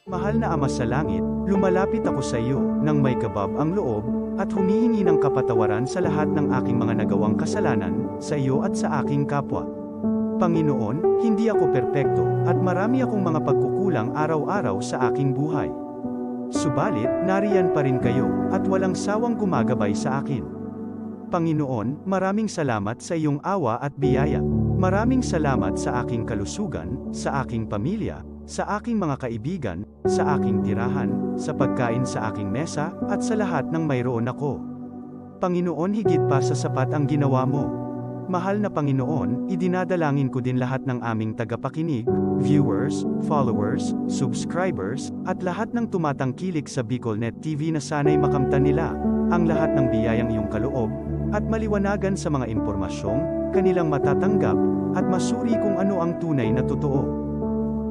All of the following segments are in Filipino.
Mahal na Ama sa langit, lumalapit ako sa iyo, nang may kabab ang loob, at humihingi ng kapatawaran sa lahat ng aking mga nagawang kasalanan, sa iyo at sa aking kapwa. Panginoon, hindi ako perpekto, at marami akong mga pagkukulang araw-araw sa aking buhay. Subalit, nariyan pa rin kayo, at walang sawang gumagabay sa akin. Panginoon, maraming salamat sa iyong awa at biyaya. Maraming salamat sa aking kalusugan, sa aking pamilya, sa aking mga kaibigan, sa aking tirahan, sa pagkain sa aking mesa, at sa lahat ng mayroon ako. Panginoon, higit pa sa sapat ang ginawa mo. Mahal na Panginoon, idinadalangin ko din lahat ng aming tagapakinig, viewers, followers, subscribers, at lahat ng tumatangkilik sa BicolNet TV na sana'y makamtan nila ang lahat ng biyayang iyong kaloob, at maliwanagan sa mga impormasyong kanilang matatanggap, at masuri kung ano ang tunay na totoo.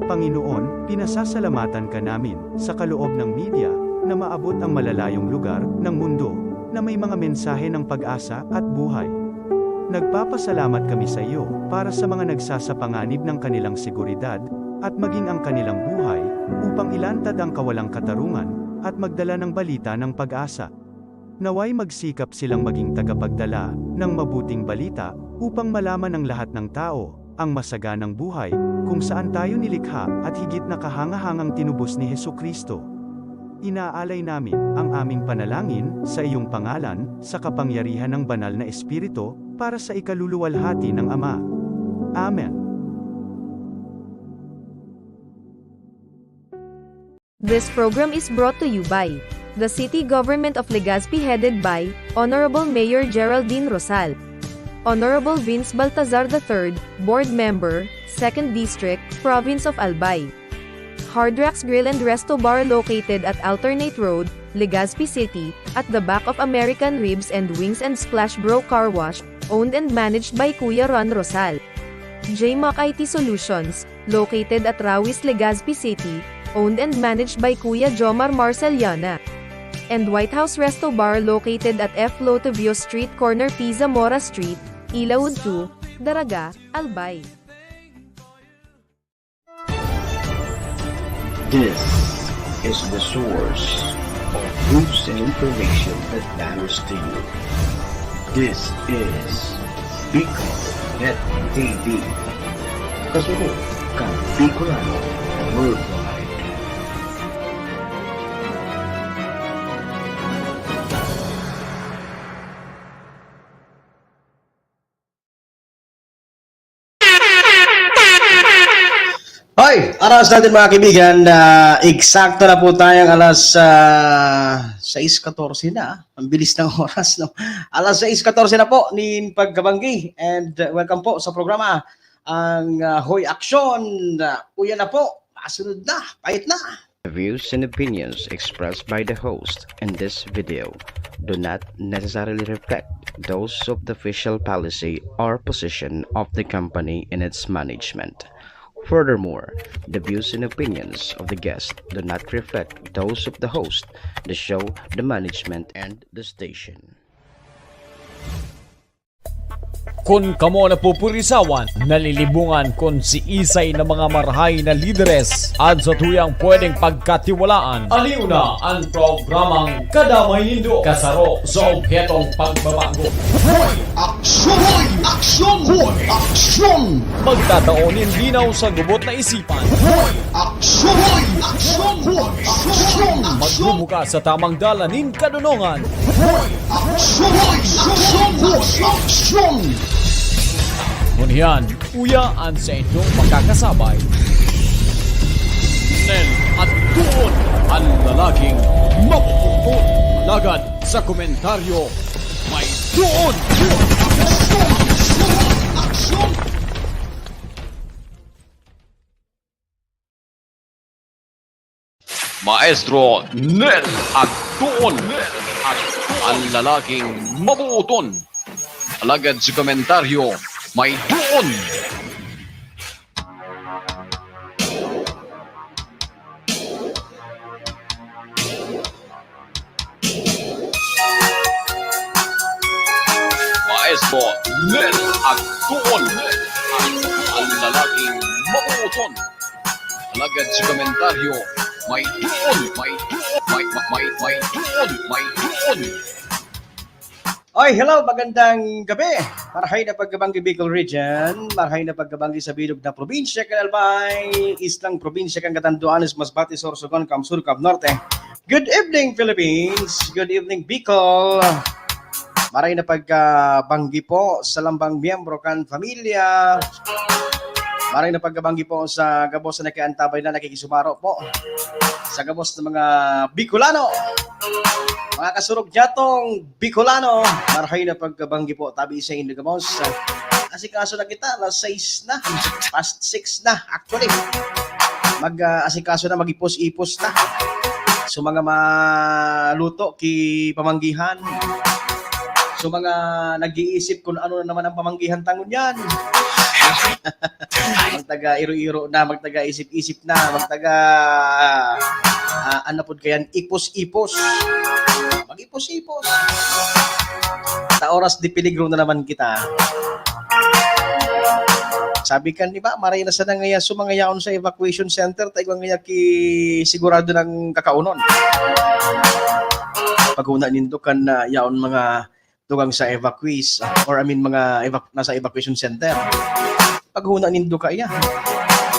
Panginoon, pinasasalamatan ka namin sa kaloob ng media na maabot ang malalayong lugar ng mundo na may mga mensahe ng pag-asa at buhay. Nagpapasalamat kami sa iyo para sa mga nagsasapanganib ng kanilang seguridad at maging ang kanilang buhay upang ilantad ang kawalang katarungan at magdala ng balita ng pag-asa. Naway magsikap silang maging tagapagdala ng mabuting balita upang malaman ng lahat ng tao ang masaganang buhay kung saan tayo nilikha at higit na kahangahangang tinubos ni Hesukristo. Inaalay namin ang aming panalangin sa iyong pangalan sa kapangyarihan ng banal na Espiritu para sa ikaluluwalhati ng Ama. Amen. This program is brought to you by the City Government of Legazpi, headed by Honorable Mayor Geraldine Rosal, Honorable Vince Baltazar III, Board Member, 2nd District, Province of Albay. Hard Rocks Grill and Resto Bar located at Alternate Road, Legazpi City, at the back of American Ribs and Wings and Splash Bro Car Wash, owned and managed by Kuya Ron Rosal. JMac IT Solutions, located at Rawis, Legazpi City, owned and managed by Kuya Jomar Marceliana. And White House Resto Bar located at F. Lotavio Street corner Pisa Mora Street, Ilaud 2, Daraga, Albay. This is the source of news and information that matters to you. This is BicolNet TV. Kasunod kang Bicolano Worldwide. Hoy, aras natin mga kaibigan, eksakto na po tayong alas 6:14 na. Ang bilis ng oras, no? Alas 6:14 na po ni pagkabanggi. And welcome po sa programa, ang Hoy Aksyon. Uyan na po, masunod na, pahit na. The views and opinions expressed by the host in this video do not necessarily reflect those of the official policy or position of the company and its management. Furthermore, the views and opinions of the guest do not reflect those of the host, the show, the management, and the station. Kung kamo na pupurisawan, nalilibungan kung si isay na mga marhay na lideres at sa tuyang pwedeng pagkatiwalaan. Aliw na ang programang Kadamay Nindo, kasaro sa objetong pagbabago. Hoy! Aksyon! Hoy! Aksyon! Hoy! Aksyon! Magtataonin linaw sa gubot na isipan. Hoy! Aksyon! Hoy! Aksyon! Hoy! Aksyon! Magbumuka sa tamang dalanin kadunungan. Hoy! Aksyon! Hoy! Aksyon! Hoy! Aksyon! Ngunyan, uyaan sa inyong makakasabay. Nel at tuon ang lalaking mapuputol. Lagad sa komentaryo, may tuon! Aksyon! Aksyon! Maestro Nel at tuon ang lalaking mabuuton. Alagad sa komentaryo, may doon! Maestro Nel at doon! Ang lalaking mabuuton. Alagad sa komentaryo, may doon, may doon. Oy, hello, magandang gabi. Marahay na pagkabanggi Bicol Region, marahay na pagkabanggi sa bilog na probinsya, Canalbay, Islang probinsya, kang Catanduanes, Masbate, Sorsogon, Kamsur, Cam Norte. Good evening, Philippines. Good evening, Bicol. Marahay na pagkabanggi po sa lambang miyembro kan pamilya. Marahay na pagkabanggi po sa gabos na nakiantabay na nakikisumaro po. Sa gabos ng mga Bicolano. Mga kasurog jatong Bicolano, marahay na pagkabanggi po, tabi sa Indo Gamos. Asikaso na kita, alas 6 na, past 6 na actually. Asikaso na, mag-ipos-ipos na. So mga maluto ki pamanggihan. So mga nag-iisip kung ano na naman ang pamanggihan tangon yan. Magtaga iro-iro na, magtaga isip-isip na, magtaga ano po kayan, ipos-ipos. Mag-ipos-ipos. Sa oras di peligro na naman kita. Sabi kan, di ba, maray na sa nangaya sumangayaon sa evacuation center, taigwang ngaya ki sigurado ng kakaunon. Pag-una nindo kan yaon mga tugang sa evacuees, or I mean mga nasa evacuation center. Pag-una nindo kaya,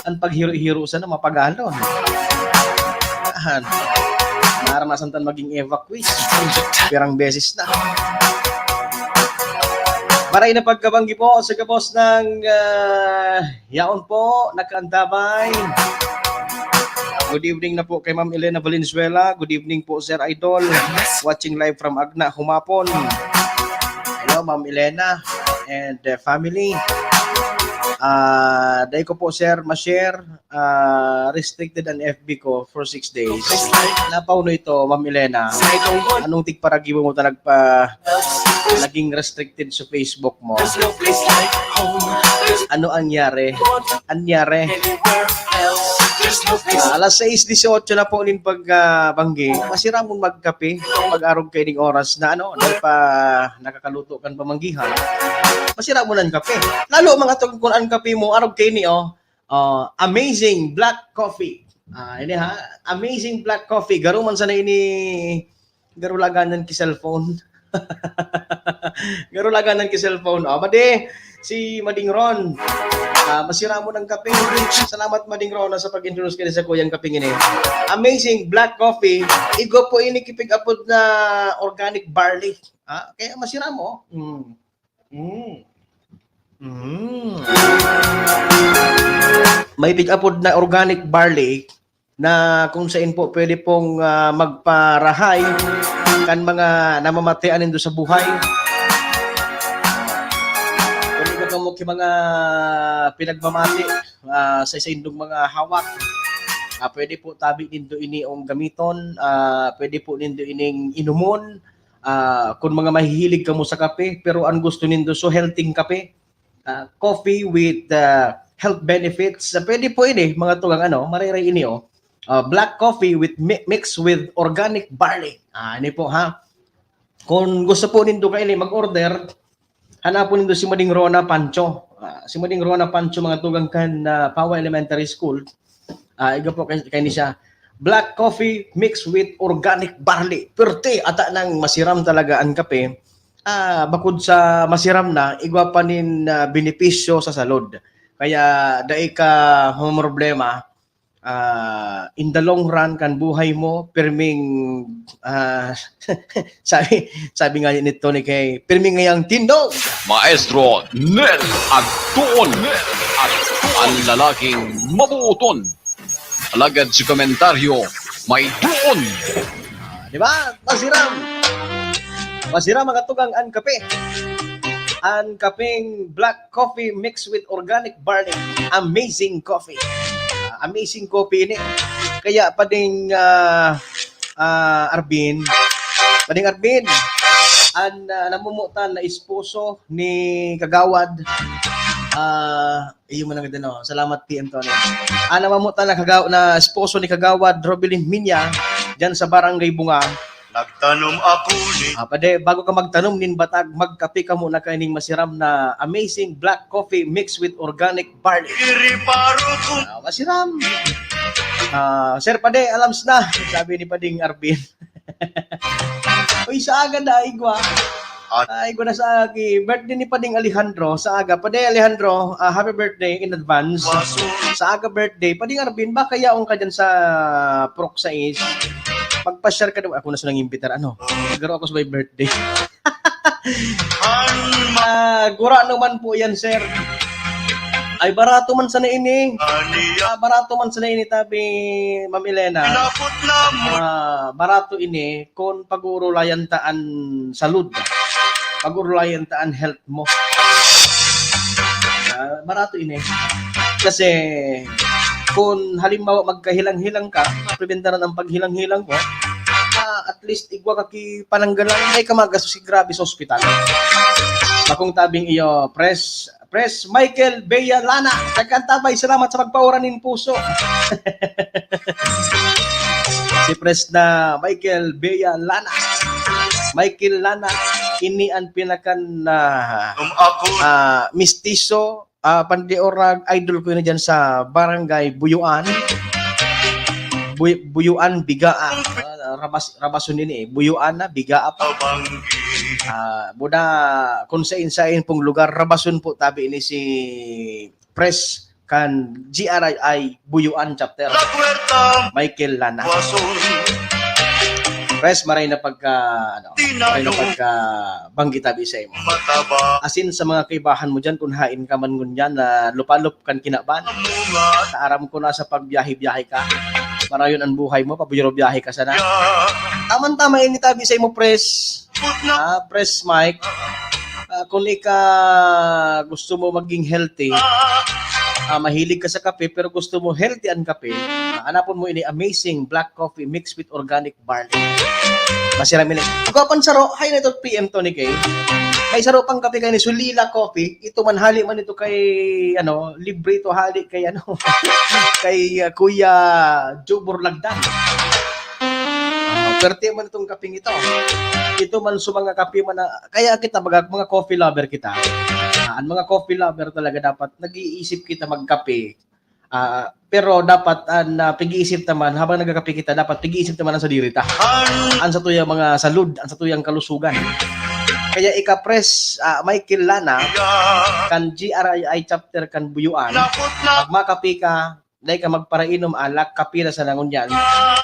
ang paghiro-hiro sa na mapagalon. Naranasan tan maging evacuees. Pirang beses na. Maray na pagkabanggi po sa gabos ng yaon po, nakaantabay. Good evening na po kay Ma'am Elena Valenzuela. Good evening po, Sir Idol. Watching live from Agna, Humapon. Hello, Ma'am Elena and family. Dahil ko po, sir, ma-share, restricted ang FB ko for 6 days. Napauno ito, Ma'am Elena. Anong tigparagi mo naging restricted sa Facebook mo? Ano angyari? Alas 6:18 na po ulit pagbanggi. Masira mong magkape pag-arog kayo ng oras na dahil pa nakakaluto kan pamanggihan. Masira mo ng kape. Lalo mga tong kung ang kape mo, arog kayo ni amazing black coffee. Ini ha, amazing black coffee. Garo man sana ini garo laganan ki cellphone. Garo laganan ki cellphone. Madi si Mading Ron. Masira mo ng kape. Salamat Mading Ron sa pag-introduce kayo sa kuyang kape ini. Amazing black coffee. Igo po ini kipig apod na organic barley. Kaya masira mo. May tig-apod na organic barley na kung saan po pwede pong magparahay kan mga namamatayan nindo sa buhay. Pwede ka mo mga pinagmamati sa isindong mga hawak. Pwede po tabi nindo ini ang gamiton, pwede po nindo ining inumon. Kung mga mahihilig ka mo sa kape pero ang gusto nindo so healthy kape, coffee with health benefits, pwede po ini mga tugang mariray ini black coffee with mix with organic barley. Ini po ha. Kung gusto po nindo kayo mag-order, hanapon nindo si Mading Rona Pancho. Si Mading Rona Pancho mga tugang kan Pawa Elementary School. Iga po kay ni siya. Black coffee mixed with organic barley. Perte ata nang masiram talaga ang kape. Bakod sa masiram na, igwa pa nin benepisyo sa salud. Kaya dai ka problema, in the long run kan buhay mo pirming sabi nga nito ni kay pirming ngayang tindog. Maestro Nel Agtuon at ang lalaking mabuton. Alagad sa komentaryo, may doon. Di ba? Masiram mga tugang ang kape. Ang kapeng black coffee mixed with organic barley. Amazing coffee. Amazing coffee ini. Kaya pading Arvin, ang namumutan na esposo ni Kagawad. Iyo man ang ganda Salamat PM Tony. Namamutan na esposo ni Kagawad Robilin Minya diyan sa Barangay Bunga. Nagtanom ako ni Bago ka magtanom nin batag, magkape ka muna kaning masiram na amazing black coffee mixed with organic barley. Iriparo ko Masiram. Sir Pade, alams na, sabi ni Pading Arvin. Uy, sa aga na, igwa. Igwa na sa agi. Birthday ni Pading Alejandro, sa aga. Pade Alejandro, happy birthday in advance. Sa aga birthday. Pading Arvin, baka yaong ka dyan sa Proc 6. Magpa-share ka daw. Ako na sa nang-imbitar. Nagaro ako sa my birthday. Gura naman po yan, sir. Ay, barato man sana ini. Barato man sana ini, tabi, Ma'am Elena. Barato ini, kung pag-urulayan taan salud. Pag-urulayan taan health mo. Barato ini. Kasi, kung halimbawa magkahilang-hilang ka, preventaran ang paghilang-hilang mo, at least igwa ka ki pananggalang, ay ka magastos si grabe sa ospital. Bakong tabing iyo, Pres Michael Bea Lana, nagkantabay, salamat sa pagpauranin puso. Si Pres na Michael Bea Lana. Michael Lana, ini ang pinakan mistiso, pandiorag idol ko na dyan sa Barangay Buyuan. Buyuan, Bigaa. Rabason ini, Buyuan na, Bigaa pa. Buda, kung sain pong lugar, Rabason po, tabi ini si Pres kan GRI Buyuan chapter. Michael Lana. Pres, maray na banggit tabi sa imo. Asin sa mga kaibahan mo dyan, kung hain ka man ngunyan na lupalop kan kinaban. Sa aram ko na sa pagbiyahe-biyahe ka. Marayon ang buhay mo, pabuyro-biyahe ka sana. Tama-tama ini tabi sa imo, Pres. Pres Mike. Kung gusto mo maging healthy, mahilig ka sa kape, pero gusto mo healthy ang kape, hanapon mo ini amazing black coffee mixed with organic barley. Masirami na. Kapan saro, hay na ito PM Tony Kay. May saro pang kape kay ni Sulila Coffee. Ito man hali man ito kay libre ito hali kay kay Kuya Jobor Lagdan. Perte man itong kaping ito. Ito man sa mga kape man kaya kita mga coffee lover kita. Ang mga coffee lover talaga dapat nag-iisip kita magkape. Pero dapat pag-iisip naman habang nagkakape kita, dapat pag-iisip naman sa dirita. Ang sa tuyang mga salud, ang sa tuyang kalusugan. Kaya ika-Pres Michael Lana kan GRI chapter kan Buyuan. Pag makape ka, dahil ka magparainom alak, kape na sa nangon yan.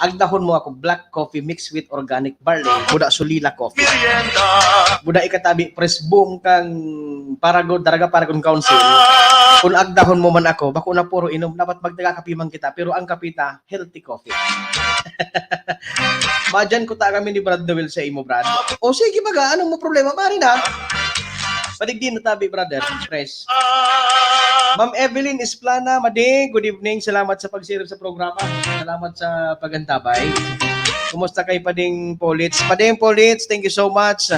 Agdahon mo ako black coffee mixed with organic barley. Buda Sulila Coffee. Buda ikatabi Pres Boom kang Daraga Paragon Council. Kung agdahon mo man ako, bako na puro inom, dapat magtaga-kape man kita. Pero ang kapita, healthy coffee. Madyan ko ta kami ni Brad Noel sa imo, Brad. O sige baga, anong mo problema? Mari na. Padigdin na tabi, brother. Press. Ma'am Evelyn Esplana, Madi, good evening. Salamat sa pagsirip sa programa. Salamat sa pagantabay. Kumusta kay Pading Polits? Pading Polits, thank you so much.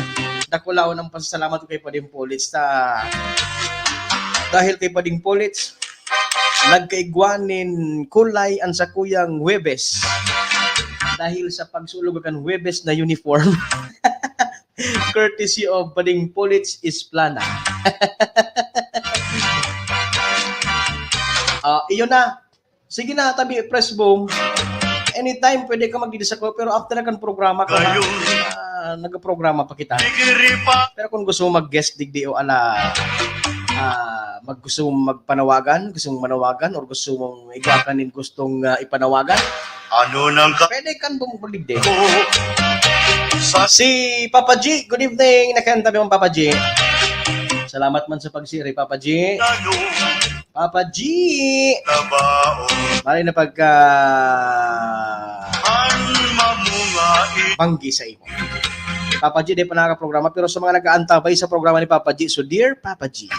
Dakulaw ng pasasalamat ko kay Pading Polits. Dahil kay Pading Polits, nagkaigwanin kulay ang sakuyang Huwebes. Dahil sa pagsulog ang Huwebes na uniform. Courtesy of Pading Polits Esplana. Iyon na. Sige na, tabi, press boom. Anytime pwede ka magdidisako, pero after na kan programa ka na, nag-programa pa kita. Pero kung gusto mo mag-guest digdi o gusto mong magpanawagan, gusto mong manawagan, or gusto mong igwakanin gustong ipanawagan, pwede kan bumuligdi. Si Papa G, good evening. Nakantabi mong Papa G. Salamat man sa pagsiri, Papa G. Papa G! Mali na banggi sa imo. Papa G, di pa nakaprograma, pero sa mga nag-aantabay sa programa ni Papa G, so Dear Papa G.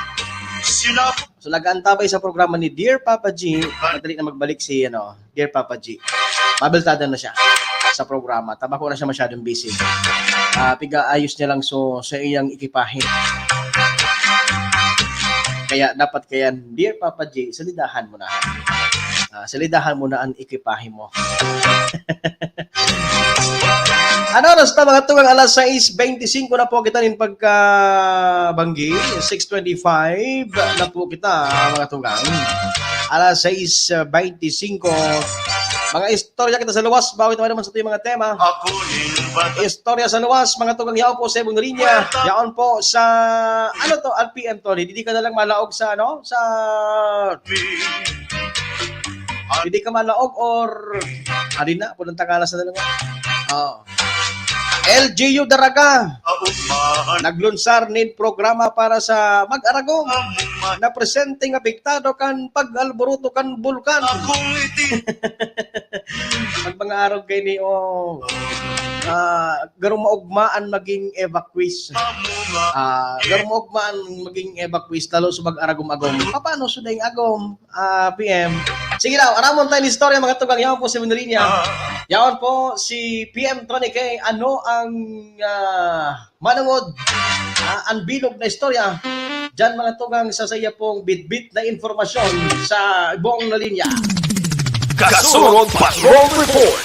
So nag-aantabay sa programa ni Dear Papa G, madali na magbalik si Dear Papa G. Mabiltada na siya sa programa. Tabako na siya masyadong busy. Piga-ayos niya lang sa iyang ikipahin. Kaya dapat Dear Papa J, salidahan mo na. Salidahan mo na ang ikipahe mo. Oras na mga tugang alas 6:25 na po kita nin pagkabanggi. 6:25 na po kita mga tugang. Alas 6:25 Mga istorya kita sa luwas, bawit naman sa ito yung mga tema. Ako rin bata Istorya sa luwas, mga tugang yaon po sa ibong linya. Yaon po sa, ano to, RPM to. Hindi ka na lang malaog sa, ano, sa, hindi ka malaog or, na, punanta ka na sa dalawa. LGU Daraga, aumahan naglunsar nin programa para sa mag-aragong amuman na presenteng apektado kan pag-alboruto kan bulkan. akong itin Pag mga araw kayo ni garong maugmaan maging evacuees. amunga Garong maugmaan maging evacuees lalo sa mag-aragom-agom. Paano suday agom PM? Sige daw, aramon tayo ni istorya mga tugang yaon po si Manolinya. Yaon po si PM Tony K. Ano ang manungod ang bilog na istorya? Diyan mga tugang sasaya pong bit-bit na informasyon sa buong na linya. Kasunod Patrol Report.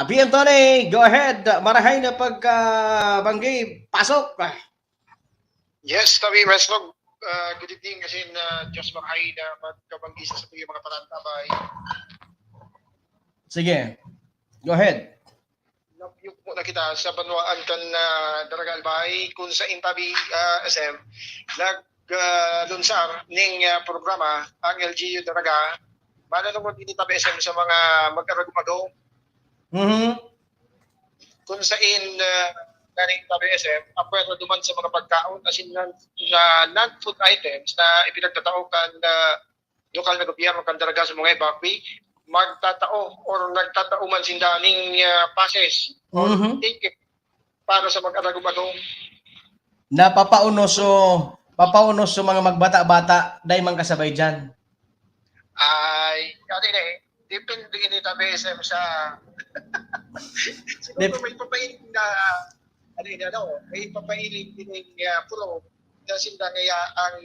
PM Tony, go ahead. Marahay na pagkabanggi. Pasok. Yes, tabi Weslog. Good evening kasi na Diyos makahay na magkabanggisa sa mga patantabay. Sige. Go ahead. Yung po na kita sa banwaan kan na Daragal Bahay kung sa Intabi SM naglunsar ning programa ang LGU Daraga mananungod din Intabi SM sa mga mag-aragumado kung sa galing Intabi SM apwera duman sa mga pagkaon as in non-food items na ipinagtatao kan lokal na gobyerno kan Daraga sa mga evacuee magtatao or nagtatao man sindaning passes or ticket para sa mag-aragumado. Papauno so mga magbata-bata dahil mang kasabay dyan. Ay, depende din ito BSM sa siguro may papahiling na may papahiling din puro na sinda ngaya ang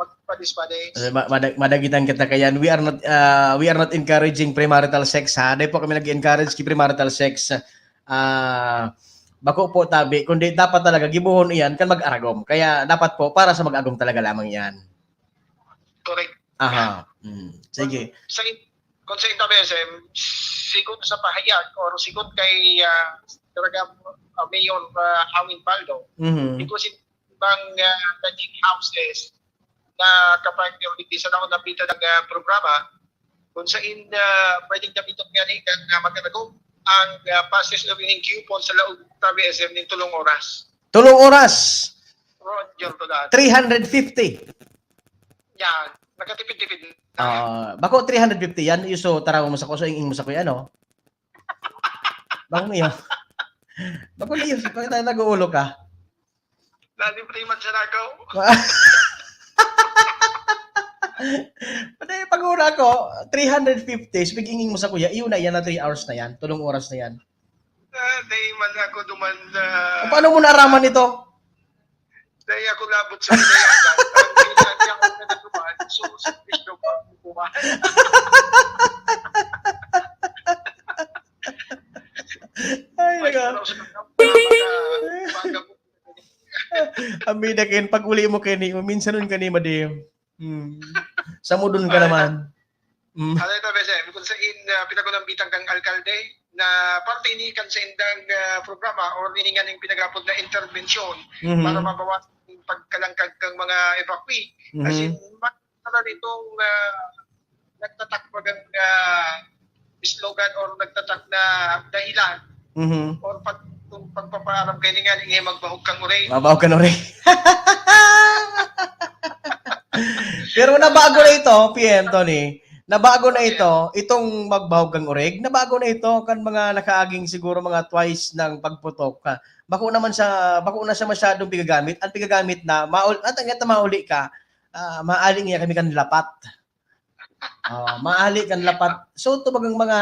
magpa-dispatch. Madagitan kita kayan. We are not encouraging premarital sex ha. Dahil po kami nag-encourage ki premarital sex. Bako po tabi, kundi dapat talaga gibuhon iyan kan mag-aragom. Kaya dapat po para sa mag-agom talaga lamang yan. Correct. Aha. Sige. Kung sa INTABSM, sigon sa pahayag or sigon kay talaga Mayor Awin Baldo, ito si bang naging houses na kapag sa naon napita ng programa, kung saan pwedeng napitan nga rin ang magkanago ang passes na winning coupon sa laog TBSM ng 3 oras. 3 oras. Roger to that. 350. Yan. Nagkatipid-tipid. Bako 350 yan. Yuso taraw mo sa kuso ingin mo sa kuya ano. Bako niyo. Bako niyo. Bakit tayo nag-uulo ka? Lali pa naman sa nagaw. Pwede pag-ura ko, 350, speaking mo sa kuya, iyon na yan na 3 hours na yan, 3 oras na yan. Dahil man ako duman na... Paano mo naraman ito? Dahil ako labot sa pinayagan. Ang pinagyan ko na natuman, so sa Cristo pa kumahan. Ay, naga. Amida ken pag uli mo kini, minsan nun kani madim. Sa mudon ka naman. Ano ito, Bese? Kung sa pinagunambitang kang alkalde na parte ni kan sa indang programa or hiningan ng pinagapod na intervensyon para mabawasan yung pagkalangkag ng mga evacuee. Kasi makikita nitong nagtatak magang slogan or nagtatak na dahilan or pagpapaaram kayo nga nga magbahog kang uray. Magbahog kang uray. Pero nabago na ito, PM Tony. Nabago na ito, itong magbahog kang urig. Nabago na ito kan mga nakaaging siguro mga twice ng pagputok. Bako na siya masyadong pigagamit. Ang pigagamit na mauli ka, maaling niya kami kan lapat. Maali kan lapat. So tumagang mga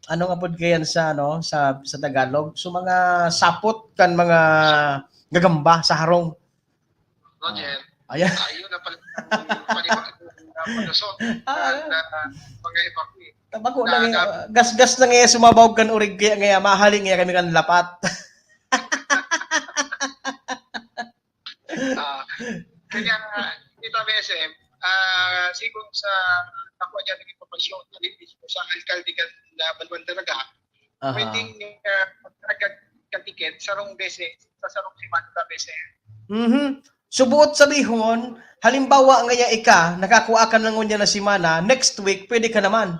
ano nga pod kayan sa sa Tagalog. So mga sapot kan mga gagamba sa harong. Roger. Ayan. Ayun na pala. Palusot. Mga evacuee. Tabako na gas-gas na ngayon sumabawag kan urig kaya ngayon mahaling ngayon kami kan lapat. Kaya, Tita BSM, siguro sa nakuha niya ng impormasyon sa alkalde na Balwan talaga, pwedeng katiket sa rong beses, sa sarong si Manta BSM. Subuot sabihon, halimbawa ngaya ika, nakakuha ka ng ngunya na simana, next week, pwede ka naman.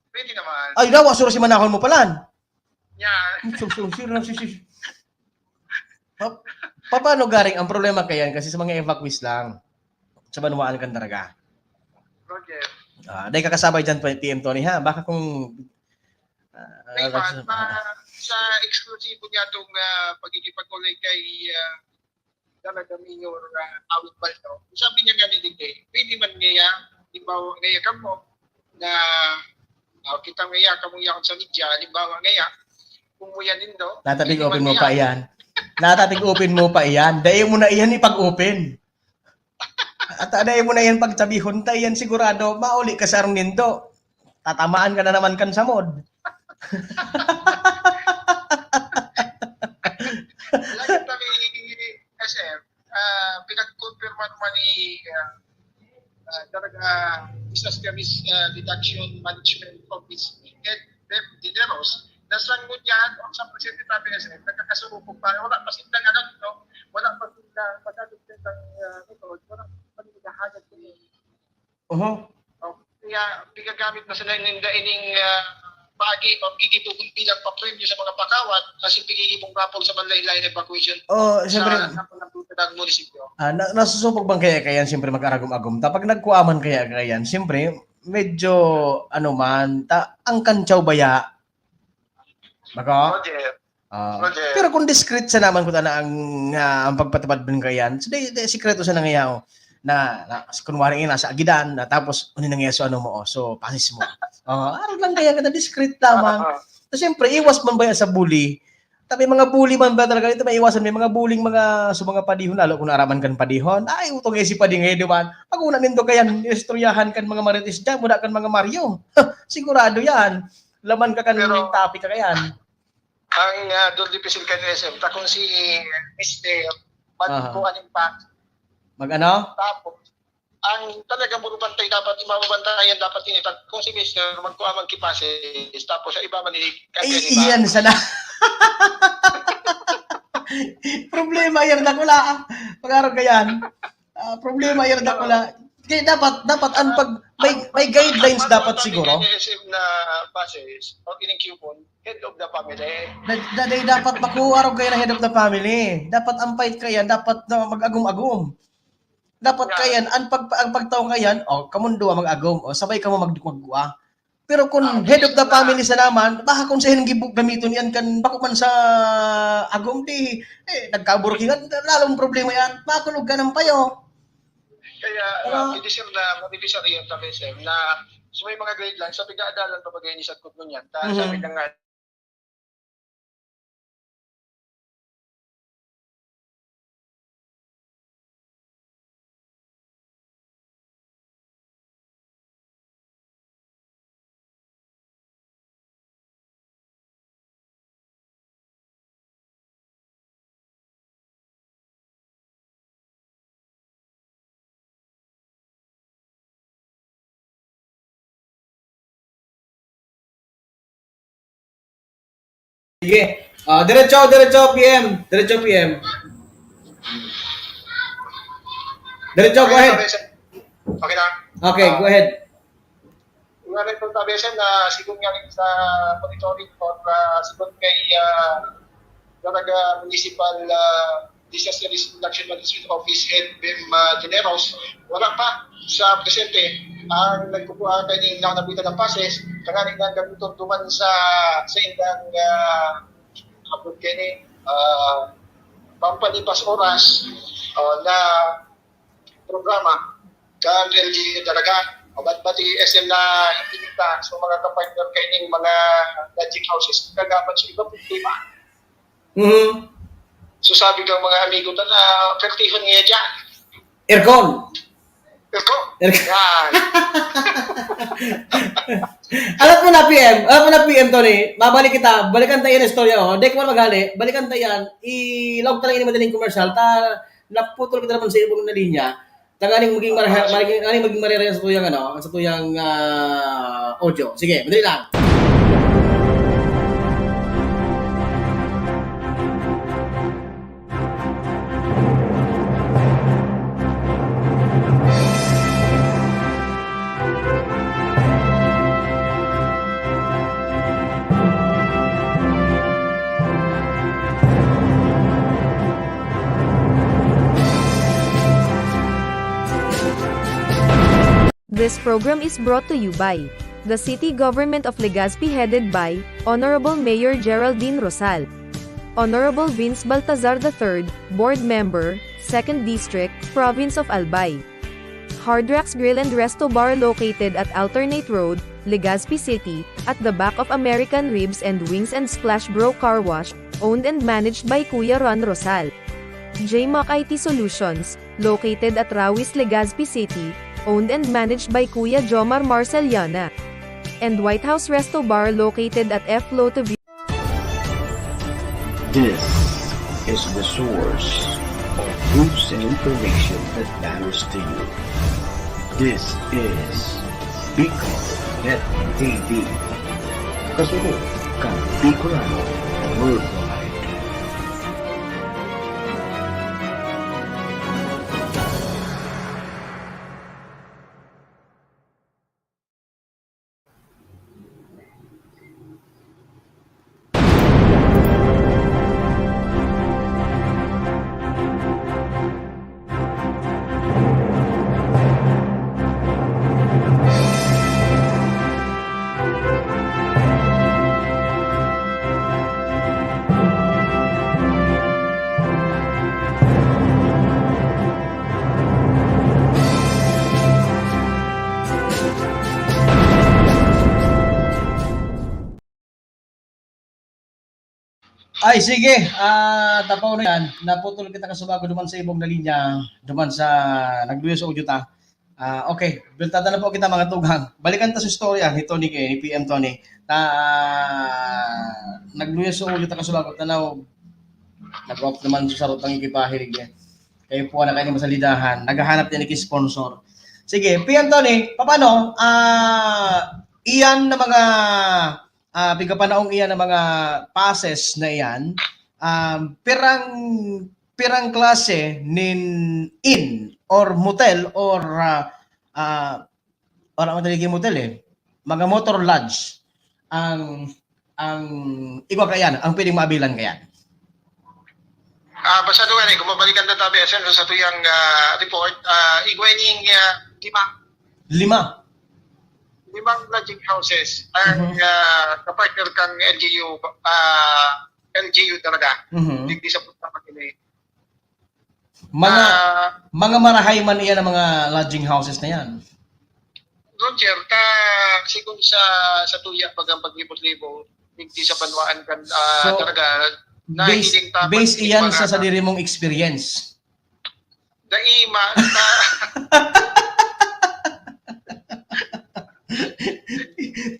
Pwede naman. Ay, daw, asuro si manahon mo palan. Yan. Paano garing ang problema kayan? Kasi sa mga evacuees lang. Sa Banwaan kan talaga. Roger. Dahil kakasabay dyan PM Tony ha. Baka kung... Ngayon, sa eksklusibo niya itong pagkikipagkulay kay talaga Mayor Awit Baldo, sabi niya nga niligay, pwede man ngaya, halimbawa ngaya ka mo, na kita ngaya ka mo yakon sa media, halimbawa ngaya, kung mo yan nindo, Natatig-open mo pa iyan. Natatig-open mo pa iyan. Dahil mo na iyan ipag-open. At dahil mo na iyan pagsabihon, tayo yan sigurado, mauli ka sa arong nindo. Tatamaan ka na naman kan sa mod. Lagi kami SM, pinag-confirman naman ni talaga Disaster Risk Reduction Management Office Head Deb Dineros na sanggol yan sa Presidente Tabi SM, nagkakasurupong pa, wala pa silang wala pa silang patadugtong ito, wala pa silang nagahagad ko kaya pigagamit na sila ng ining pagi pagkikitugon bilang pa-premyo sa mga pakawat kasi pigigibong rapol sa Banlaylay evacuation Siyempre, sa munisipyo. Nasusubok bang kaya kayan siyempre mag-aragom-agom? Tapag nagkuaman kaya kayan, siyempre, medyo, ang kantsaw baya. Baka? Roger. Pero kung discreet sa naman ko na ang pagpatupad din kayan, so sikreto sa nangayaw na kunwari nasa agidan na tapos nangyayso so pasis mo. Araw lang kaya ka na discreet lamang. So siyempre iwas man ba sa bully? Tapi mga bully man ba talaga ito maiwasan may mga bullying mga mga padihon lalo kung araman kan padihon. Ay utong si pading ngayon duman. Pag una nindo kayan istoryahan kan mga marites diyan, muna kan mga Mario. Sigurado yan. Laman ka kan topic ka kayan. Ang doon dipisil ka ni SM, takong si Mr. Magkuhanin pa. Mag-ano? Tapos, ang talaga murubantay dapat, imabantayan dapat initag. Kung si Mr. magkuhamang kipasis, tapos sa iba manilig. Iyan sana. Problema yan na kula. Pag-araw ka yan. Problema yan na kula. Kaya dapat ang may guidelines dapat siguro. Na basis, o kining coupon, head of the family. Dapat makuha kayo na head of the family. Dapat ang fight kayan, dapat na mag-agum-agum. Dapat kayan, ang pagtaong kayan, kamundo mag-agum, sabay ka mo magduwag-duwa. Pero kung head of the family sa naman, baka kung sa'yo gamiton yan kan, bako man sa agum, nagkaburkingan, lalong problema yan, makulog ka ng payo. Kaya, mabibisar yun sa SM na so may mga guidelines, sa piga-adalan pa bagay ni Satkot nun yan. Sabi na nga, Sige. Diretso PM. Diretso PM. Diretso, go ahead. Okay na? Okay, go ahead. Nga rin itong tabiasan na sigon nga rin sa monitoring or sigon kay talaga Municipal Disaster Risk Reduction Management Office Head Bem Generos, wala pa sa presente ang nagkukuha kay ni nakabitan ng pases kanganing nga gamiton duman sa indang abot kay ni pampalipas oras na programa kan LG talaga bati SM na itinita sa mga kapartner kay ning mga lodging houses kagapan sa iba problema. So sabi kang mga amigo na fertihon niya dyan. Aircon. Yan. Alam mo na PM Tony, balikan tayo ng istorya Dek mo magali, balikan tayo yan, ilog talaga ni madaling commercial, naputol kita naman sa ibong na linya. Tanganing maging marera sa tuyang sa tuyang audio. Sige, madali lang. This program is brought to you by the City Government of Legazpi headed by Honorable Mayor Geraldine Rosal, Honorable Vince Baltazar III, Board Member, 2nd District, Province of Albay. Hard Rocks Grill and Resto Bar located at Alternate Road, Legazpi City, at the back of American Ribs and Wings and Splash Bro Car Wash, owned and managed by Kuya Ron Rosal. JMAC IT Solutions, located at Rawis, Legazpi City, owned and managed by Kuya Jomar Marceliana. And White House Resto Bar located at F. Lotto View. This is the source of news and information that matters to you. This is Bicol.AD. Kasunod kang Bicolano Worldwide. Ay, sige. Tapaw na yan. Naputol kita kasubago duman sa ibong na linya. Duman sa nagduyo sa audio ta. Okay. Biltada na po kita mga tugang. Balikan ta sa storya ni Tony ni PM Tony. Nagduyo sa audio ta kasubago. Tanaw. Nag-off naman sa sarot ng ikipahilig yan. Kayo po na kayo masalidahan. Naghahanap din ni sponsor. Sige, PM Tony, paano? Iyan na mga bigapanaong iyan ng mga passes na iyan, pirang klase in or motel or ang madaliging motel mga motor lodge ang igwa kayan, ang pwedeng maabilan kayan. Basta doon kung mabalikan na tabi sa tuyang report, igwaning limang lodging houses ang kapartner kang LGU talaga. Digdi sa punta kini. Mga marahay man iyan ang mga lodging houses na yan. Roger, sigun sa tuya pag ang paglibot-libot, digdi sa banwaan kan talaga based iyan sa diri mong experience. Daima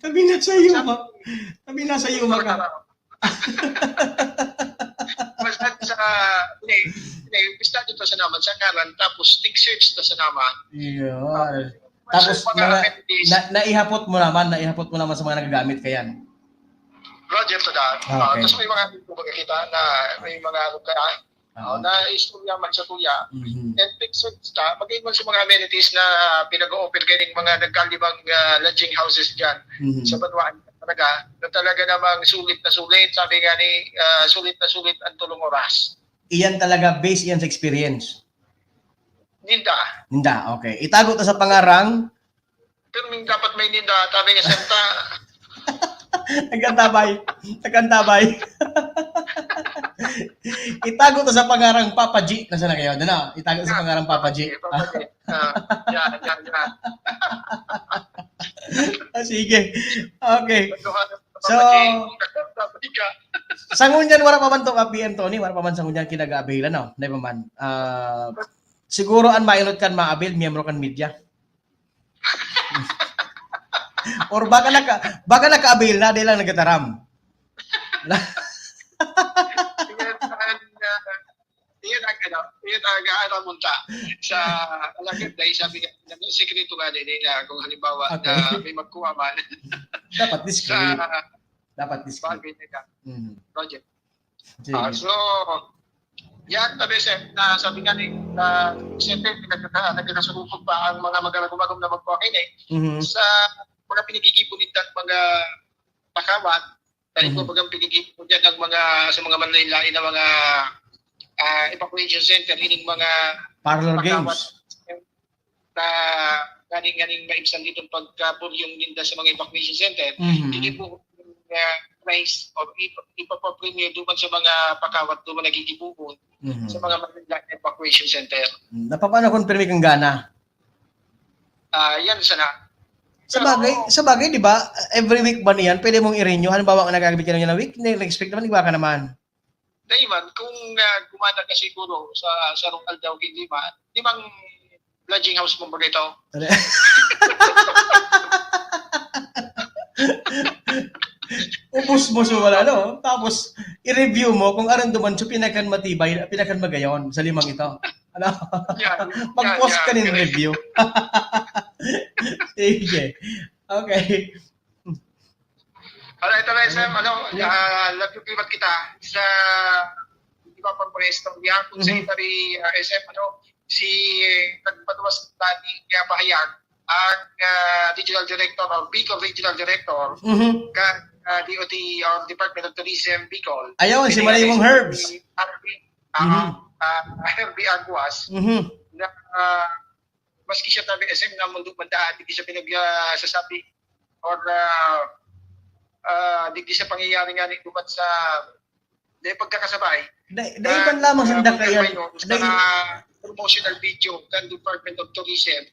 Tabi na sa iyo maka. Basta sa pista dito sa naman sa karan tapos stick search na sa naman. Iyon. Tapos naihapot mo naman sa mga nagagamit kayan. Roger to that. Okay. Tapos may mga makikita na may mga kaya na istorya man sa tuya. And picture ka, maging man sa mga amenities na pinag-o-open kayo ng mga nagkalibang lodging houses dyan sa Banwaan talaga, na talaga namang sulit na sulit. Sabi nga ni, sulit na sulit ang tulong oras. Iyan talaga, based iyan sa experience. Ninda, okay. Itago ta sa pangarang. Pero dapat may ninda, sabi nga senta. Tagantabay. Itago to sa pangarang Papa G. Nasaan na kayo? Doon itago sa pangarang Papa G. Yan. Sige. Okay. So, sangunyan wala pa man to PM Tony, wala pa man sangunyan kinag-abilan no. Nay pa man. Siguro an mailot kan maabil miyembro kan media. Or baka naka-abil na dahil lang nagataram. yun aga munta sa alagad dahil sabi nga sekreto nga din nila kung halimbawa na may magkuha man Dapat sa discreet. Dapat discreet. bagay nila Mhm. project. Sige. So, yan, tabi na sabi nga ni siyempre nagkakasulupog pa ang mga magagumagom na magpapakainig Mhm. sa mga pinigigipunin at mga pakawat dahil Mhm. ko bagang pinigipunin dyan ang mga sa mga manlain na mga evacuation center ining mga Parlor pakawat games. na ganing maibsan dito pagkapulyong ninda sa mga evacuation center hindi Mhm. po price o ipapapremyo duman sa mga pakawat duman nagigibubon Mhm. sa mga manlain evacuation center. Napapano kung pirmi kang gana? Yan sana. Sa bagay, di ba? Every week ba niyan? Pwede mong i-renew. Halimbawa, ang nagagamit ka na week, na-expect naman, iba ka naman. Daiman, kung gumana ka siguro sa Ronald daw hindi man, di bang lodging house mo ba ito? Ubus mo so wala, no? Tapos, i-review mo kung aran duman so pinakan matibay, pinakan magayon sa limang ito. Ano? Yan. Mag-post ka yan, ng review. Sige. Okay. Alright, alright, Sam. Love you kita sa iba pang pwesto. Yan, kung sa Itari, SM, si nagpatuwas natin kaya pahayag ang Regional Director or Bicol Regional Director Mhm. kan DOT or Department of Tourism Bicol. Ayaw, si Malimong Herbs. Herbie Aguas Mhm. na maski siya tabi SM na mundo mandaan, hindi siya pinagsasabi or hindi siya pangyayari nga ni dumat sa pagkakasabay. Dahil man lamang sa dakayan. Sa promotional video ng Department of Tourism.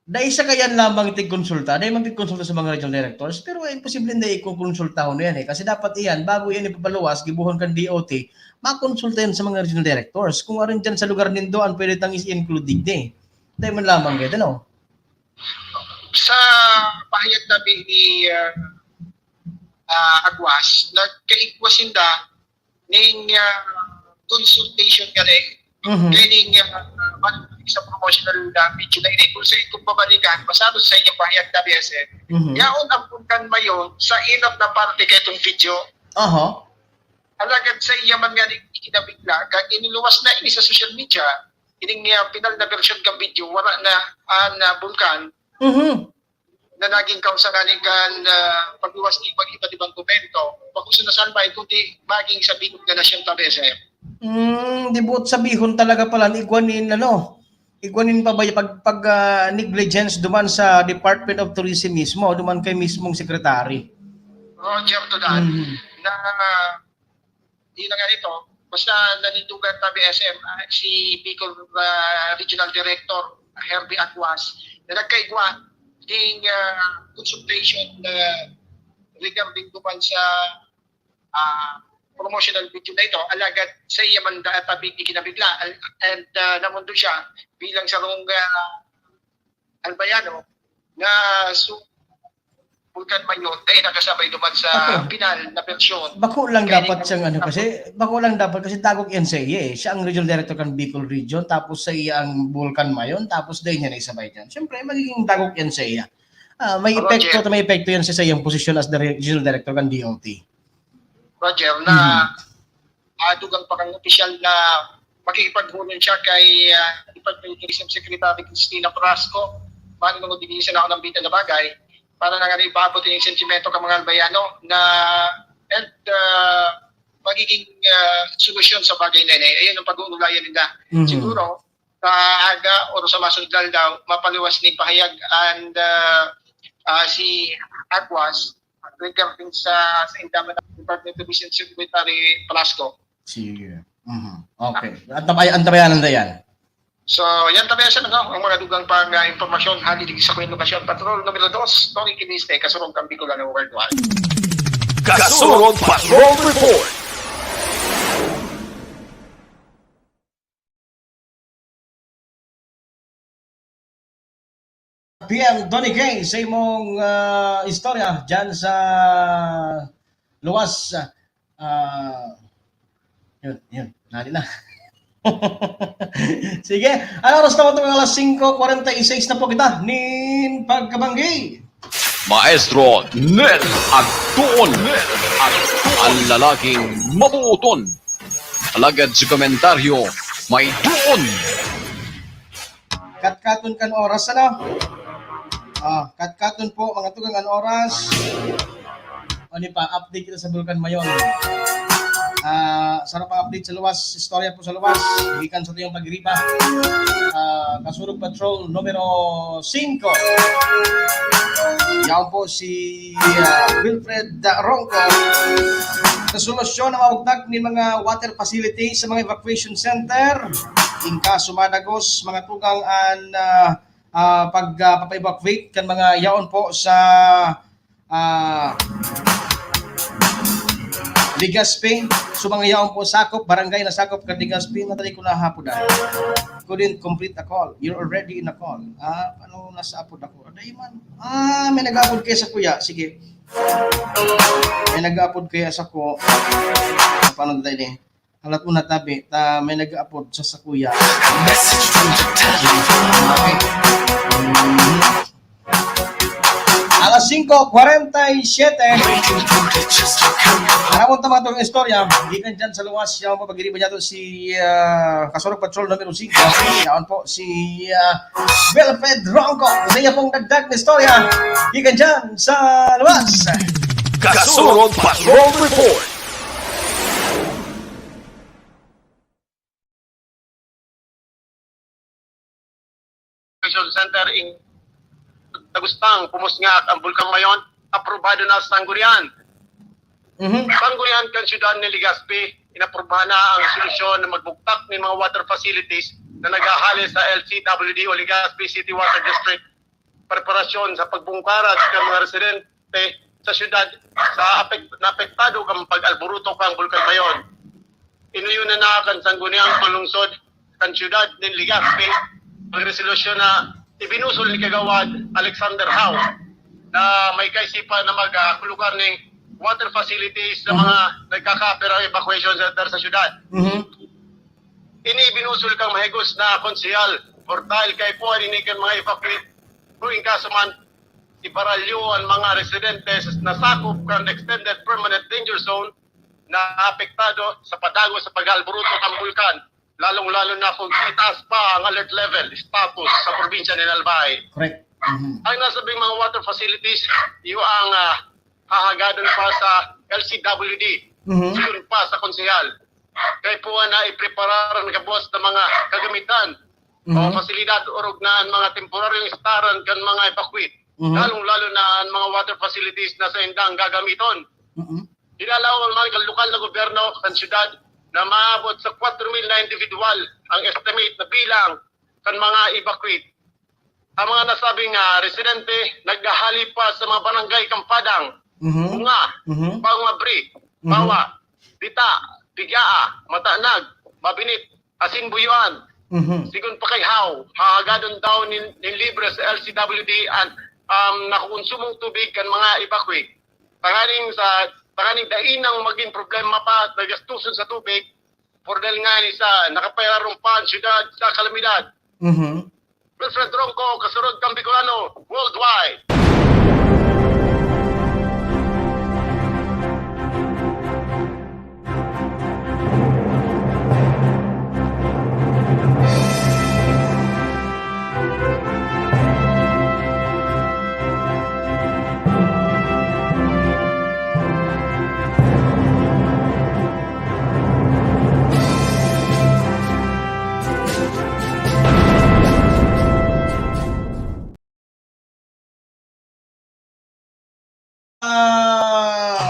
Dahil sa kayan lamang tig-konsulta, dahil mag-tig-konsulta sa mga regional directors, pero imposible hindi i-konsulta ho na yan eh. Kasi dapat iyan, bago yan ipapaluwas, gibuhon kan DOT, makonsulta yan sa mga regional directors. Kung arin dyan sa lugar nindo, ang pwede tang is-include din. Dahil man lamang gaya, ano? Sa pahayag namin ni Agwas, nagkaigwasin da ng consultation ka rin. Kaining sa promotional video na ini kung sa itong babalikan, basado sa inyong pahayag na BSN, yaon ang punkan mayon sa inap na parte ka itong video. Aha. Alagad sa iya man nga ikinabigla, kag iniluwas na ini sa social media, ining pinal na version kang video, wala na bulkan, na naging kausa nga ni kan pagluwas ni iba't ibang komento, pag-uso na salbay, kundi maging sa bigod na nasyon ta BSN. Di buot sabihon talaga pala, igwanin pa ba yung negligence duman sa Department of Tourism mismo, duman kay mismong sekretary. Roger to that, na di na nga ito, basta nanindugan na BSM, si Bicol Regional Director, Herbie Aguas, na nagkaigwa ding consultation regarding duman sa promotional video na ito, alagad sa iya man tabing ikinabigla and namundo siya bilang sarong albayano na Vulcan Mayon dahil nakasabay duman sa final na persyon. Bako lang dapat siyang kasi dagok yan sa iya eh. Siya ang regional director kan Bicol Region, tapos sa iya ang Vulcan Mayon, tapos dahil niya na isabay dyan. Siyempre, magiging dagok yan sa iya. May epekto yan sa iyang posisyon as the regional director kan DOT. Roger, na dugang pa kang opisyal na makikipaghulun siya kay Department of Tourism Secretary Cristina Frasco, paano nung dinilisan ako ng bitan na bagay, para na nga ibabot yung sentimento ng mga albayano na and magiging solusyon sa bagay na yun. Ayun ang pag-uulayan nila. Siguro, sa aga o sa masunod daw, mapaliwas ni pahayag and si Aguas regarding sa indaman ng Department of Tourism Secretary Frasco. Sige. Okay. Antabayanan na yan. So, yan tabi sa ang mga dugang pang impormasyon halilig sa Queen Lokasyon Patrol numero 2, Tony Kiniste, Kasurong Kambikulan ng Worldwide. Kasurog Patrol Report. PM Donny Kay sa imong istorya dyan sa luwas. Yun, nari na. Sige, ano oras na mo ito? Alas 5:46 na po kita. Nin Pagkabanggi. Maestro Nel Anton. Ang lalaking mabuton. Alagad sa komentaryo, may doon. Katkaton kan oras, ano? Katkaton po, mga tugang an oras. Ano pa, update kita sa Bulkan Mayon. Sarap ang update sa luwas, istorya po sa luwas, gikan sa tuyong pagripa. Kasurog Patrol numero 5. Yan po si Wilfred Ronco. Sa solusyon na maugtag ni mga water facilities sa mga evacuation center, inka sumadagos mga tugang an pagpapa-evacuate kan mga yaon po sa Legazpi, so mga yaon po sakop, barangay na sakop ka Legazpi, natali ko na hapon na. Couldn't complete a call. You're already in a call. Ano nasa apod ako? Aday man. May nag-upload kayo sa kuya. Sige. May nag-upload kayo sa ko. Paano na tayo halat mo na tabi. May nag-upload sa kuya. Okay. Alas 5:47. Maraming mga itong istorya. Gikan dyan sa luwas. Yan po pag-iriba niya si Kasurog Patrol numero 5. Yan po si Wilfred Ronco. Sa iya pong dagdag na istorya. Gikan dyan sa luwas. Kasurog Patrol Report. Center in Tagustang, pumusngak ang Bulkan Mayon, aprobado na sa Sangguniang. Sangguniang kan siyudad ni Legazpi, inaprobahan na ang solusyon na magbuktak ng mga water facilities na naghahali sa LCWD o Legazpi City Water District. Preparasyon sa pagbungkarat ng mga residente sa siyudad sa napektado kang pag-alburuto kang Bulkan Mayon. Inuyunan na kan Sangguniang panlungsod kan siyudad ni Legazpi ang resolusyon na ibinusol ni Kagawad Alexander Howe na may kaisipan na magkulugar ng water facilities sa mga nagkakapera evacuation center sa syudad. Ini binusol kang mahigos na konsehal or dahil kay po aninikan mga evacuate kung kaso man ibaralyo ang mga residente na sakop kang extended permanent danger zone na apektado sa padago sa pag-alburuto ng bulkan. Lalong-lalo na kung itaas pa ang alert level status sa probinsya ng Albay. Correct. Ang nasabing mga water facilities, yung ang hahagadon pa sa LCWD, yun pa sa konsehal. Kaya po na ipreparar ang kabos ng mga kagamitan o fasilidad orog na ang mga temporaryong istaran kan mga evacuate. Lalong-lalo na ang mga water facilities na sa indang gagamiton. Ilalaw ang mga lokal na gobyerno ng syudad na maabot sa 4,000 na individual ang estimate na bilang kan mga evacuate. Ang mga nasabing residente naghahali pa sa mga barangay Kampadang, Bunga, Pangmabri, Bawa, Dita, Tigaa, Matanag, Mabinit, Asinbuyuan, sigun pa kay How, hahagadon daw ng libre sa LCWD at nakukonsumong tubig kan mga evacuate. Tanganing dainang maging problema pa nagastuson sa tubig for dahil nga ni sa nakapayarong pa ang syudad sa kalamidad. Wilfred Ronco, Kasurog kang Bicolano, worldwide.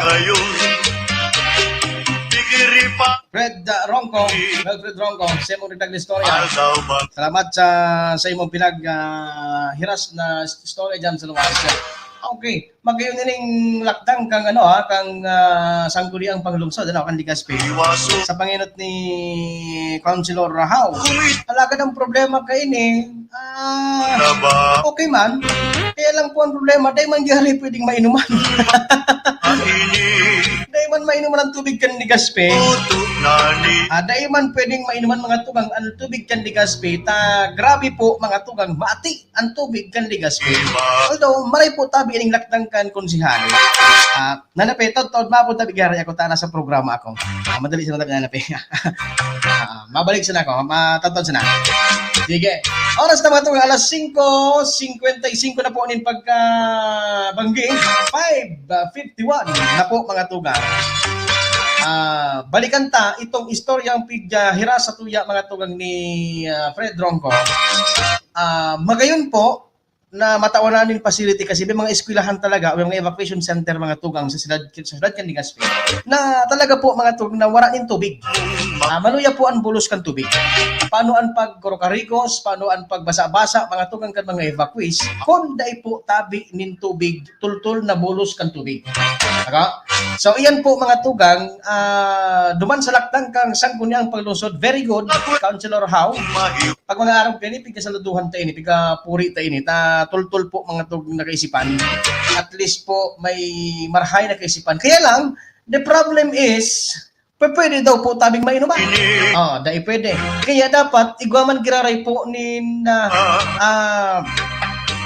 Ngayon, pikiripa Wilfred Ronco, sa imong dagdag na istorya. daw ba Salamat sa imong hiras na istorya dyan sa luwas. Okay, magayon nining lakdang kang sangguniang panglungsod kan Legazpi. iwaso Sa panginot ni Councilor Rahao. Alagad ang problema kay ini. na ba Okay man. Kaya lang po ang problema, dahil man di hali pwedeng mainuman. ang ini Dahil man man mainuman ang tubig kan Legazpi, Puto nani. dahil man pwedeng mainuman mga tugang ang tubig kan Legazpi, grabe po mga tugang, mati ang tubig kan Legazpi. Although, malay po tabi ining lakdang kan konsihali. Nanape, taod mapon tabi gari ako ta sa programa ako. Madali sa tabi nanape. Mabalik sana ako, matatod sana. Sige. Oras na mga tugang, alas 5:55 na po nin pagkabanggi. 5:51 na po mga tugang. Balikan ta itong istoryang pigya hira sa tuya mga tugang ni Fred Ronco. Magayon po na matawanan yung facility kasi may mga eskwelahan talaga, may mga evacuation center mga tugang sa syudad kan Legazpi na talaga po mga tugang na wala nin tubig. Manuya po ang bulos kan tubig. Paano ang pagkorokarikos, paano ang pagbasa-basa mga tugang kan mga evacuees, kung dai po tabi nin tubig, tultul na bulos kan tubig. Aka? So iyan po mga tugang, duman sa laktang kang sangkunyang paglusod, very good, Councilor How. Pag mga araw kayo ni, pigkasaluduhan tayo ni, pigkapuri tayo ni, tultul po mga tugang na kaisipan. At least po may marhay na kaisipan. Kaya lang, the problem is, pwede daw po tabing mainuman. Dahil pwede. Kaya dapat, igwaman giraray po ni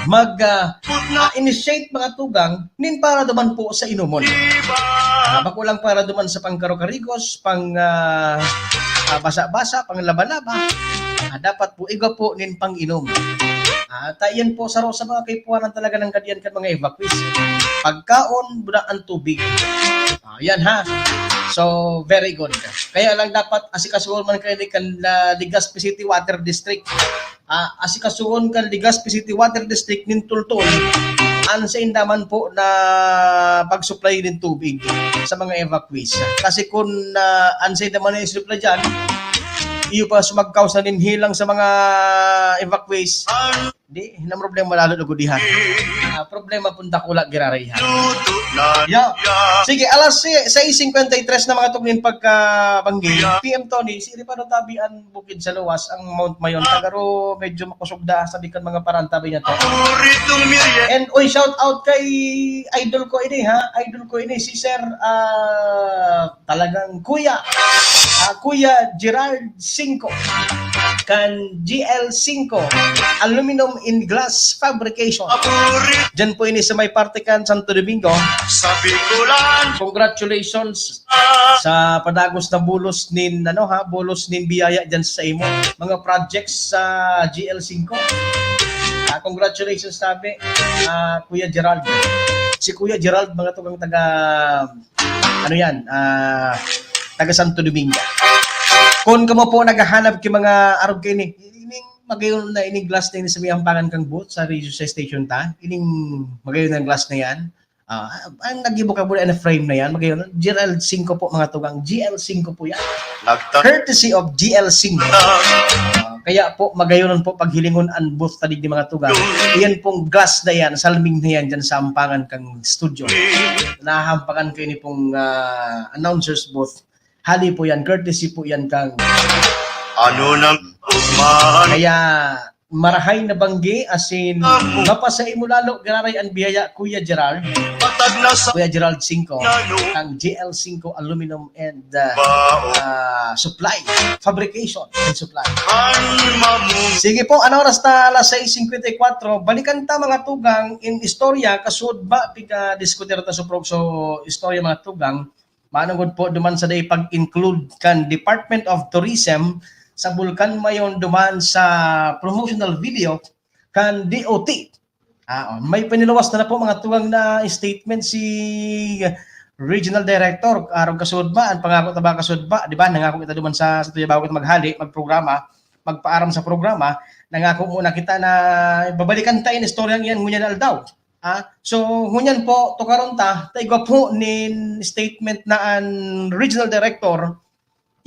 mag-initiate mga tugang nin para duman po sa inumon. Bako lang para duman sa pangkarokarigos, pang basa-basa, pang laba-laba. Dapat po, igwa po nin pang-inom. Tayan po sa mga kaipuanan talaga ng kadiyan kan mga evacuees. Pagkaon, budak ang tubig. Yan ha. So, very good. Kaya lang dapat asikasuhon man kayo kan Legazpi City Water District. Asikasuhon kan Legazpi City Water District nin tultol. Sa indaman po na pag-supply ng tubig sa mga evacuees. Kasi kung sa indaman na i-supply dyan, iyo pa sumagkaw sa ninhilang sa mga evacuees, di na problema lalo lugudihan. Problema punta kula girarayhan. Yeah. Sige, alas 6:53 na mga tugnin pagkabanggi. PM Tony, si Ripano tabian bukid sa luwas ang Mount Mayon. Tagaro medyo makusugda sabikan mga parantabi niya to. And shout out kay idol ko ini ha. Idol ko ini si Sir talagang Kuya Gerald 5 kan GL5 Aluminum in Glass Fabrication. Diyan po ini sa may parte kan Santo Domingo. Congratulations sa padagos na bulos nin bulos nin biyaya diyan sa imo mga projects sa GL5. Congratulations sabi Kuya Gerald. Si Kuya Gerald mga tugang taga taga Santo Domingo. Kung kamo po naghahanap kay mga arog kay ni ining magayon na ining glass na ini sa mihampangan kang booth sa radio sa station ta, ining magayon na glass na yan. Ang nagibo ka muna na frame na yan, magayon GL5 po mga tugang, GL5 po yan. Courtesy of GL5. Kaya po magayon po paghilingon ang booth tadi di mga tugang. Iyan pong glass na yan, salming na yan dyan sa ampangan kang studio. Nahampangan kayo ni pong announcers booth. Hali po yan, courtesy po yan kang kaya marahay na banggi asin mapasay mo lalo gararay ang biyaya Kuya Gerald 5 ang GL5 Aluminum and Supply Fabrication and Supply. Sige po, ano oras na alas 6:54 balikan ta mga tugang in istorya kasud ba pika diskutir ta so istorya mga tugang. Manungod po duman sa day pag-include kan Department of Tourism sa Bulkan Mayon duman sa promotional video kan DOT. May panilawas na po mga tuwang na statement si Regional Director Arog Kasudba, ang pangako ta ba Kasudba, di ba? Nangako kita duman sa tuya bago maghali, magprograma, magpaaram sa programa, nangako muna kita na babalikan tayo in istoryang yan ngunyan aldaw. So, ngunyan po, to karon ta, taigwa po nin statement na ang Regional Director,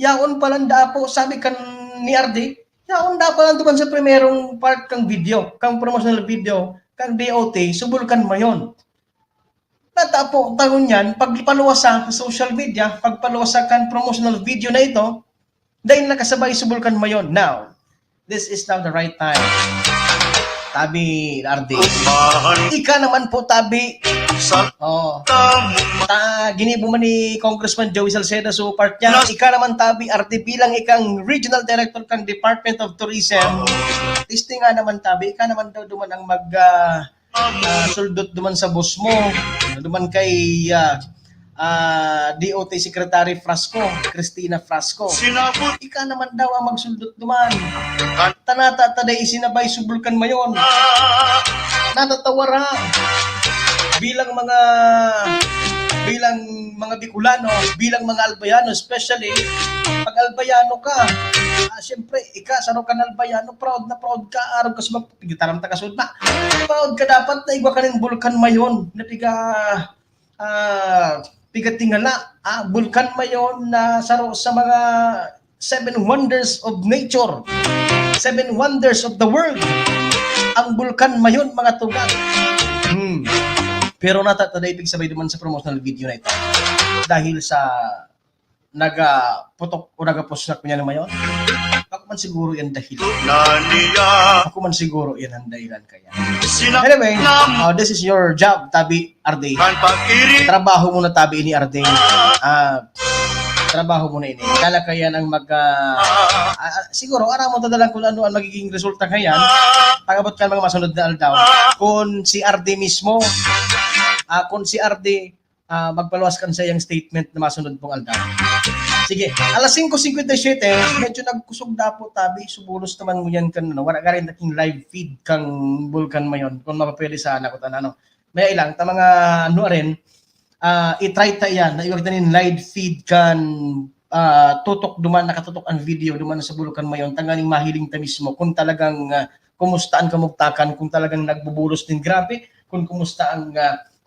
yaon palanda po, sabi kan ni RD, yaon da palang duman sa primerong part kang video, kang promotional video, kang DOT, subulkan mayon. Nata po, tagon yan, pagpaluwas sa social media, pagpaluwas sa kan promotional video na ito, dahil nakasabay subulkan mayon. Now, this is now the right time Tabi, RD. Mahal Ika naman po, Tabi. sa Oh. tamang Ginibo man ni Congressman Joey Salceda so part niya. Ika naman, Tabi, RD, bilang ikang Regional Director kang Department of Tourism. Listing nga naman, Tabi. Ika naman daw duman ang suldot duman sa boss mo. Duman kay DOT Secretary Frasco, Cristina Frasco. sinabot Ika naman daw ang magsuldot duman. Tanata taday isinabay subulkan mayon. Natatawara. Bilang mga Bicolano, bilang mga Albayano, especially pag Albayano ka, siyempre, sano ka na Albayano, proud ka, araw ka sa magpigitaram takasod na. Proud ka dapat na iba ka ng Bulkan Mayon, na pigatingala, Bulkan Mayon na saro sa mga 7 wonders of nature, 7 wonders of the world, ang Bulkan Mayon, mga tugang. Pero natataday sabay duman sa promotional video na ito. Dahil sa nagaputok o nagapost na kunya naman yun, ako man siguro yan dahilan. na niya Ako man siguro yan ang dahilan kaya. sinabot Anyway, naman this is your job, Tabi Arde. pag-iring Trabaho mo na, Tabi ini Arde. Trabaho mo na ini. Kala kaya ang siguro, araw mo tadalang kung ano ang magiging resulta kaya. Pagabot ka ng mga masunod na aldaw. Kung si Arde mismo, kung si Arde magpaluwas kan sa iyang statement na masunod pong aldaw. Sige, alas 5:57, medyo nagkusog na po, Tabi. Subulos naman mo yan kan, wala ka rin naking live feed kang Bulkan Mayon. Kung mapapwede sana ko tanano. May ilang, ta mga rin, i-try ta yan, na iwag tanin live feed kan tutok duman, nakatutok ang video duman sa Bulkan Mayon, tanganing mahiling ta mismo kung talagang kumustaan kamugtakan, kung talagang nagbubulos din grabe, kung kumusta ang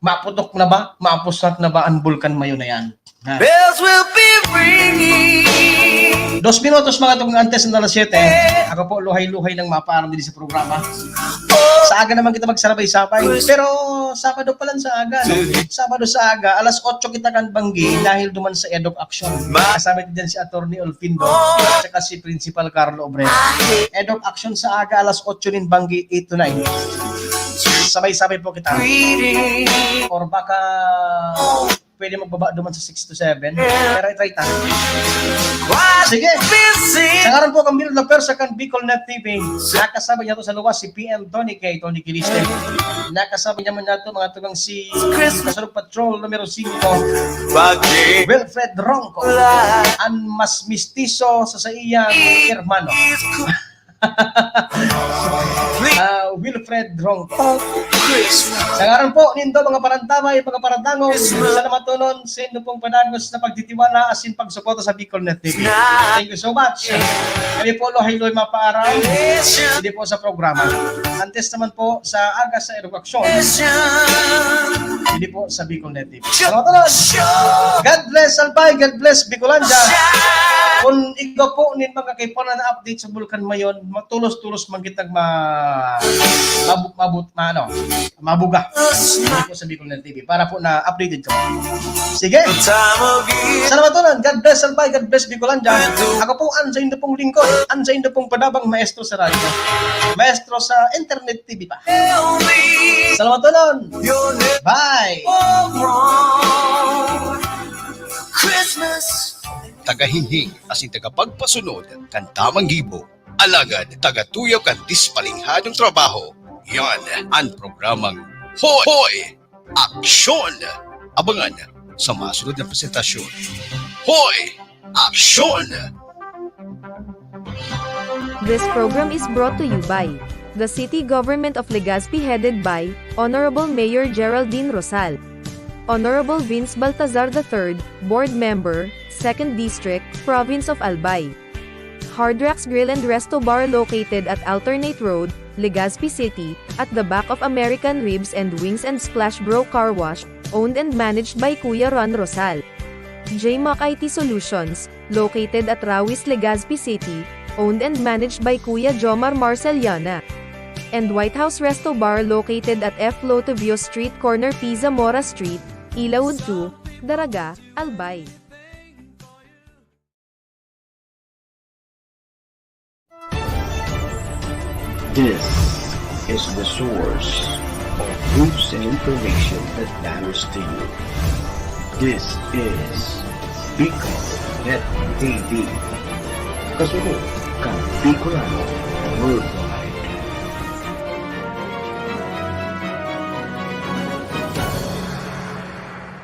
maputok na ba, mapusat na ba ang Bulkan Mayon na yan. Bells will be ringing. 2 minutos mga itong antes na alas 7. Ako po luhay-luhay ng mapaarang din sa programa. Sa aga naman kita magsarabay-sabay. Pero Sabado pa lang sa aga. No? Sabado sa aga, alas 8 kita kan banggi dahil duman sa EDOC Action. Kasama din si Attorney Olfindo at saka si Principal Carlo Obrero. EDOC Action sa aga, alas 8 din banggi, 8 to 9. Sabay-sabay po kita. Or baka pwede magbaba duman sa 6 to 7. Pero i-try tayo. Sige. Sa ngaran po kang Milo Laper sa kan Bicol Net TV. Nakasama niya to sa luwas si PM Tony Tony Kiliste. Nakasama niya man nato mga tugang si Kasulog Patrol numero 5. Wilfred Ronco. Ang mas mistiso sa iyang hermano. Wilfred Ronco. Sa ngaran po, nindo mga parantamay, mga parandangong, salamat tunon sa inyo pong panagos na pagtitiwala asin pagsuporta sa Bicol Net TV. Thank you so much. Kami po lohay-lohay mapaaraw, hindi po sa programa. Antes naman po sa aga sa edukasyon, hindi po sa Bicol Net TV. Salamat tunon. God bless Albay, God bless Bicolanda. Kung ikaw po nin mga kaipunan na update sa Bulkan Mayon, matulos-tulos man kitang mabuga. Hindi po sa Bicol Net TV para po na updated ka. Sige. Salamat tunan. God bless Albay, God bless Bicolanda. Ako po ang sa inyo pong lingkod, ang sa inyo pong padabang maestro sa radyo. Maestro sa Internet TV pa. Salamat tunan. Bye. Christmas. Tagahinhing asin tagapagpasunod kan tamang gibo. Alagad tagatuyaw kan dispalinghadong trabaho. Yan ang programang Hoy Aksyon. Abangan sa masunod na presentasyon. Hoy Aksyon! This program is brought to you by the City Government of Legazpi headed by Honorable Mayor Geraldine Rosal, Honorable Vince Baltazar III, Board Member, 2nd District, Province of Albay. Hard Rocks Grill and Resto Bar located at Alternate Road, Legazpi City, at the back of American Ribs and Wings and Splash Bro Car Wash, owned and managed by Kuya Ron Rosal. JMAC IT Solutions, located at Rawis, Legazpi City, owned and managed by Kuya Jomar Marceliana. And White House Resto Bar located at F. Lotovio Street Corner Pisa Mora Street, Ilaud 2, Daraga, Albay. This is the source of news and information that matters to you. This is Bicol Net TV. Kasunod kang Bicolano.